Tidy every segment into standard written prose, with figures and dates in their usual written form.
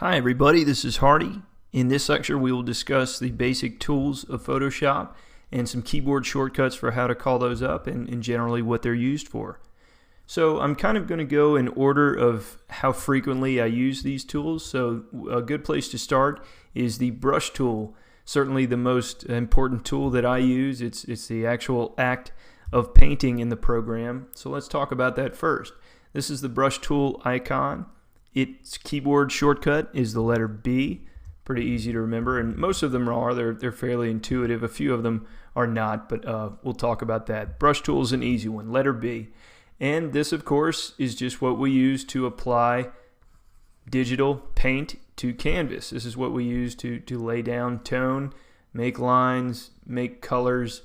Hi everybody, this is Hardy. In this lecture we will discuss the basic tools of Photoshop and some keyboard shortcuts for how to call those up and generally what they're used for. So I'm kind of going to go in order of how frequently I use these tools. So a good place to start is the brush tool. Certainly the most important tool that I use. It's the actual act of painting in the program. So let's talk about that first. This is the brush tool icon. Its keyboard shortcut is the letter B. Pretty easy to remember, and most of them are. They're fairly intuitive. A few of them are not, but we'll talk about that. Brush tool is an easy one, letter B. And this, of course, is just what we use to apply digital paint to canvas. This is what we use to lay down tone, make lines, make colors,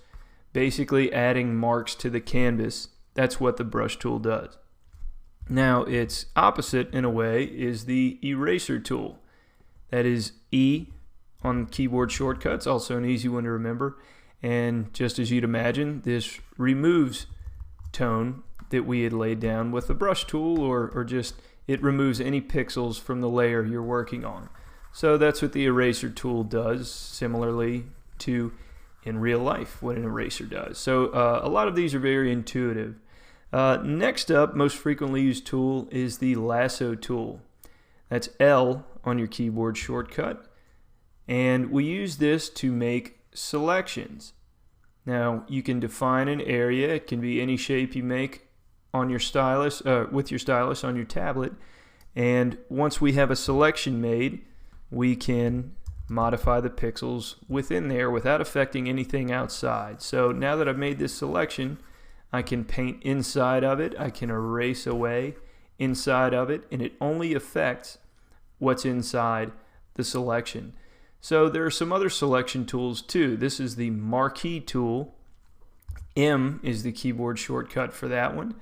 basically adding marks to the canvas. That's what the brush tool does. Now, its opposite, in a way, is the eraser tool. That is E on keyboard shortcuts, also an easy one to remember. And just as you'd imagine, this removes tone that we had laid down with the brush tool, or just it removes any pixels from the layer you're working on. So that's what the eraser tool does, similarly to in real life what an eraser does. So a lot of these are very intuitive. Next up, most frequently used tool is the lasso tool. That's L on your keyboard shortcut, and we use this to make selections. Now you can define an area. It can be any shape you make on your stylus, with your stylus on your tablet, and once we have a selection made, we can modify the pixels within there without affecting anything outside. So now that I've made this selection, I can paint inside of it, I can erase away inside of it, and it only affects what's inside the selection. So there are some other selection tools too. This is the marquee tool. M is the keyboard shortcut for that one.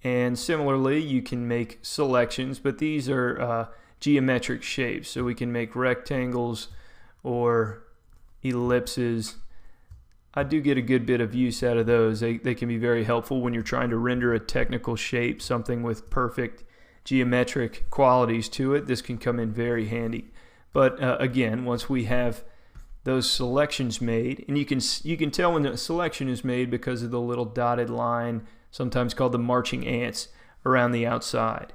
And similarly, you can make selections, but these are geometric shapes. So we can make rectangles or ellipses. I do get a good bit of use out of those. They can be very helpful when you're trying to render a technical shape, something with perfect geometric qualities to it. This can come in very handy. But again, once we have those selections made, and you can tell when the selection is made because of the little dotted line, sometimes called the marching ants, around the outside.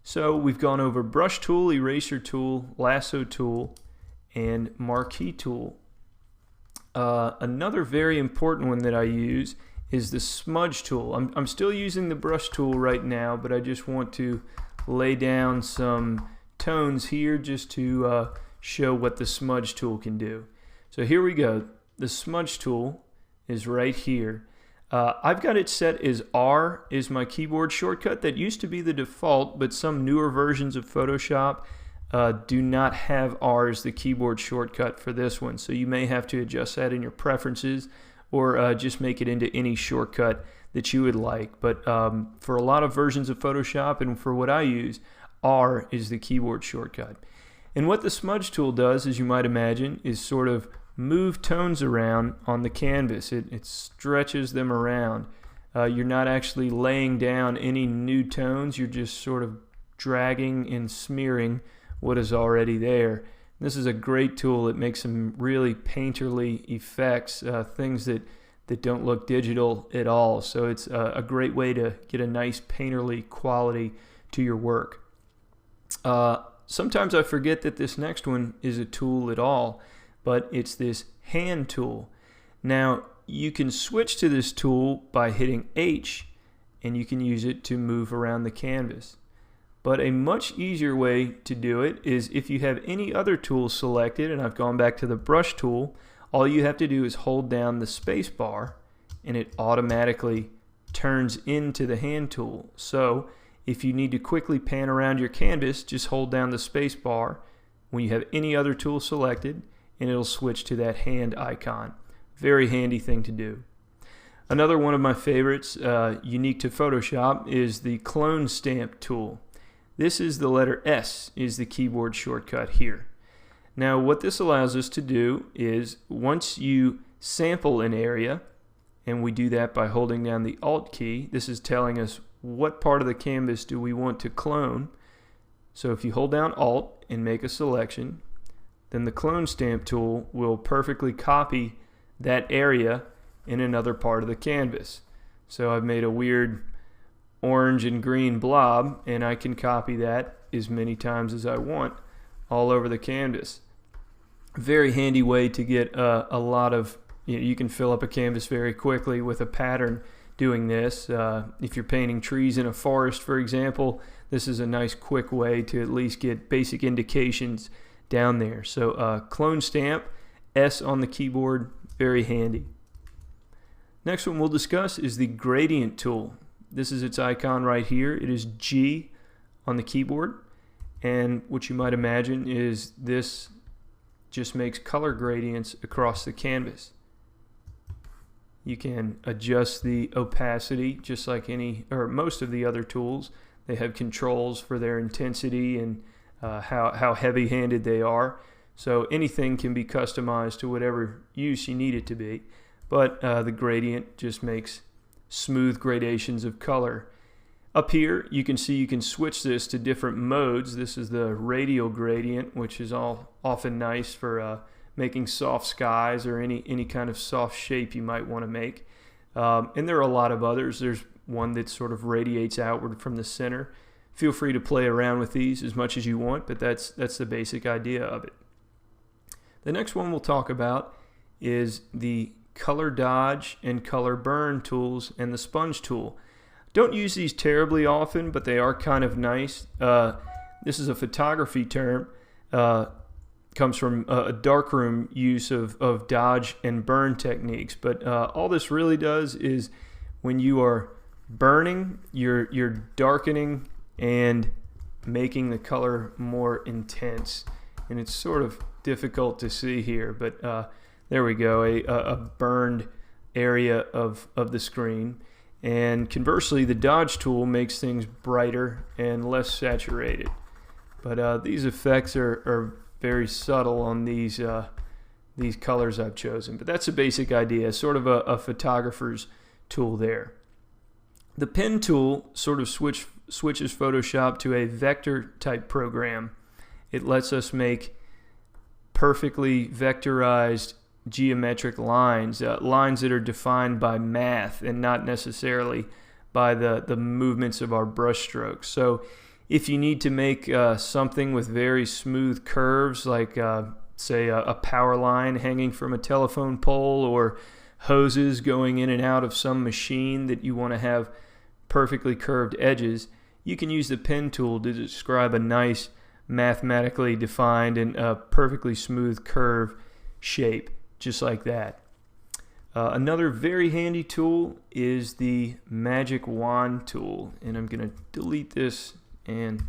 So we've gone over brush tool, eraser tool, lasso tool, and marquee tool. Another very important one that I use is the smudge tool. I'm still using the brush tool right now, but I just want to lay down some tones here just to show what the smudge tool can do. So here we go. The smudge tool is right here. I've got it set as R is my keyboard shortcut. That used to be the default, but some newer versions of Photoshop do not have R as the keyboard shortcut for this one, so you may have to adjust that in your preferences or just make it into any shortcut that you would like. But for a lot of versions of Photoshop and for what I use, R is the keyboard shortcut. And what the smudge tool does, as you might imagine, is sort of move tones around on the canvas. It stretches them around. You're not actually laying down any new tones, you're just sort of dragging and smearing what is already there. This is a great tool. It makes some really painterly effects, things that don't look digital at all. So it's a great way to get a nice painterly quality to your work. Sometimes I forget that this next one is a tool at all, but it's this hand tool. Now you can switch to this tool by hitting H, and you can use it to move around the canvas. But a much easier way to do it is if you have any other tool selected, and I've gone back to the brush tool, all you have to do is hold down the space bar and it automatically turns into the hand tool. So if you need to quickly pan around your canvas, just hold down the space bar when you have any other tool selected and it'll switch to that hand icon. Very handy thing to do. Another one of my favorites, unique to Photoshop, is the clone stamp tool. This is the letter S is the keyboard shortcut here. Now what this allows us to do is once you sample an area, and we do that by holding down the Alt key, this is telling us what part of the canvas do we want to clone. So if you hold down Alt and make a selection, then the clone stamp tool will perfectly copy that area in another part of the canvas. So I've made a weird orange and green blob, and I can copy that as many times as I want all over the canvas. Very handy way to get a lot of, you can fill up a canvas very quickly with a pattern doing this. If you're painting trees in a forest, for example, this is a nice quick way to at least get basic indications down there. So clone stamp, S on the keyboard, very handy. Next one we'll discuss is the gradient tool. This is its icon right here. It is G on the keyboard, and what you might imagine is this just makes color gradients across the canvas. You can adjust the opacity just like any or most of the other tools. They have controls for their intensity and how heavy-handed they are. So anything can be customized to whatever use you need it to be. But the gradient just makes smooth gradations of color. Up here you can see you can switch this to different modes. This is the radial gradient, which is often nice for making soft skies or any kind of soft shape you might want to make. And there are a lot of others. There's one that sort of radiates outward from the center. Feel free to play around with these as much as you want, but that's the basic idea of it. The next one we'll talk about is the color dodge and color burn tools and the sponge tool. Don't use these terribly often, but they are kind of nice. This is a photography term. Comes from a darkroom use of dodge and burn techniques. But all this really does is when you are burning, you're darkening and making the color more intense. And it's sort of difficult to see here, but there we go, a burned area of the screen. And conversely, the dodge tool makes things brighter and less saturated. But these effects are very subtle on these colors I've chosen. But that's a basic idea, sort of a photographer's tool there. The pen tool sort of switches Photoshop to a vector type program. It lets us make perfectly vectorized geometric lines, lines that are defined by math and not necessarily by the movements of our brush strokes. So if you need to make something with very smooth curves, like say a power line hanging from a telephone pole or hoses going in and out of some machine that you want to have perfectly curved edges, you can use the pen tool to describe a nice mathematically defined and perfectly smooth curve shape, just like that. Another very handy tool is the magic wand tool, and I'm going to delete this and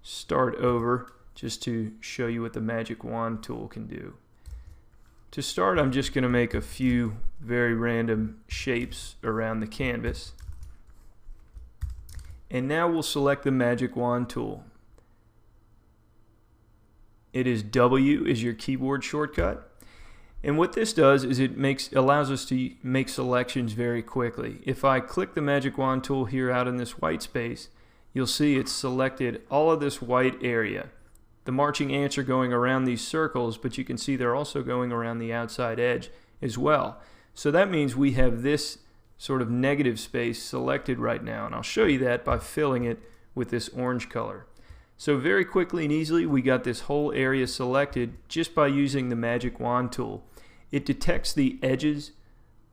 start over just to show you what the magic wand tool can do. To start, I'm just going to make a few very random shapes around the canvas, and now we'll select the magic wand tool. It is W is your keyboard shortcut. And what this does is it allows us to make selections very quickly. If I click the magic wand tool here out in this white space, you'll see it's selected all of this white area. The marching ants are going around these circles, but you can see they're also going around the outside edge as well. So that means we have this sort of negative space selected right now, and I'll show you that by filling it with this orange color. So very quickly and easily we got this whole area selected just by using the magic wand tool. It detects the edges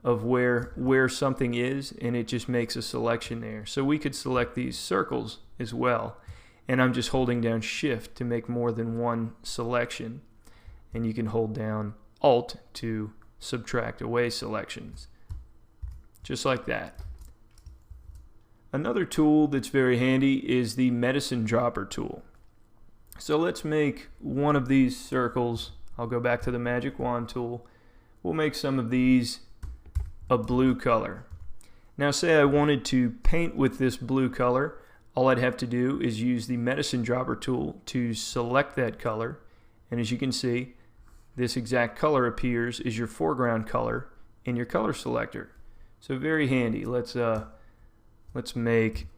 of where something is, and it just makes a selection there. So we could select these circles as well, and I'm just holding down Shift to make more than one selection, and you can hold down Alt to subtract away selections, just like that. Another tool that's very handy is the medicine dropper tool. So let's make one of these circles. I'll go back to the magic wand tool. We'll make some of these a blue color. Now say I wanted to paint with this blue color, all I'd have to do is use the medicine dropper tool to select that color, and as you can see, this exact color appears as your foreground color in your color selector. So very handy. Let's make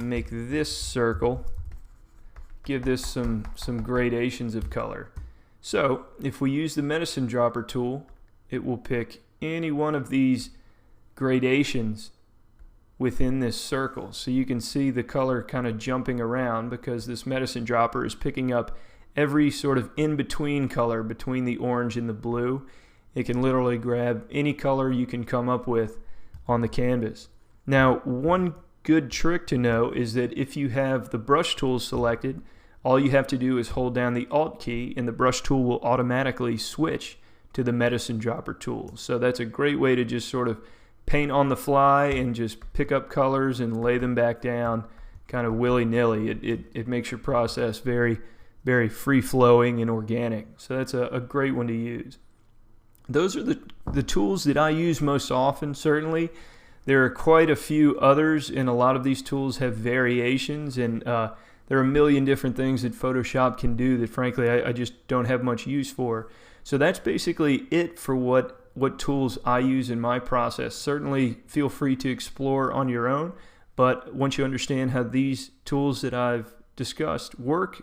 make this circle, give this some gradations of color. So if we use the medicine dropper tool, it will pick any one of these gradations within this circle. So you can see the color kind of jumping around because this medicine dropper is picking up every sort of in-between color between the orange and the blue. It can literally grab any color you can come up with on the canvas. Now, one good trick to know is that if you have the brush tool selected, all you have to do is hold down the Alt key and the brush tool will automatically switch to the medicine dropper tool. So that's a great way to just sort of paint on the fly and just pick up colors and lay them back down kind of willy-nilly. It makes your process very, very free-flowing and organic. So that's a great one to use. Those are the tools that I use most often, certainly. There are quite a few others, and a lot of these tools have variations, and there are a million different things that Photoshop can do that frankly I just don't have much use for. So that's basically it for what tools I use in my process. Certainly feel free to explore on your own, but once you understand how these tools that I've discussed work,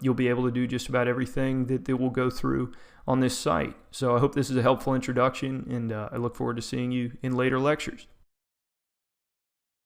you'll be able to do just about everything that we'll go through on this site. So I hope this is a helpful introduction, and I look forward to seeing you in later lectures.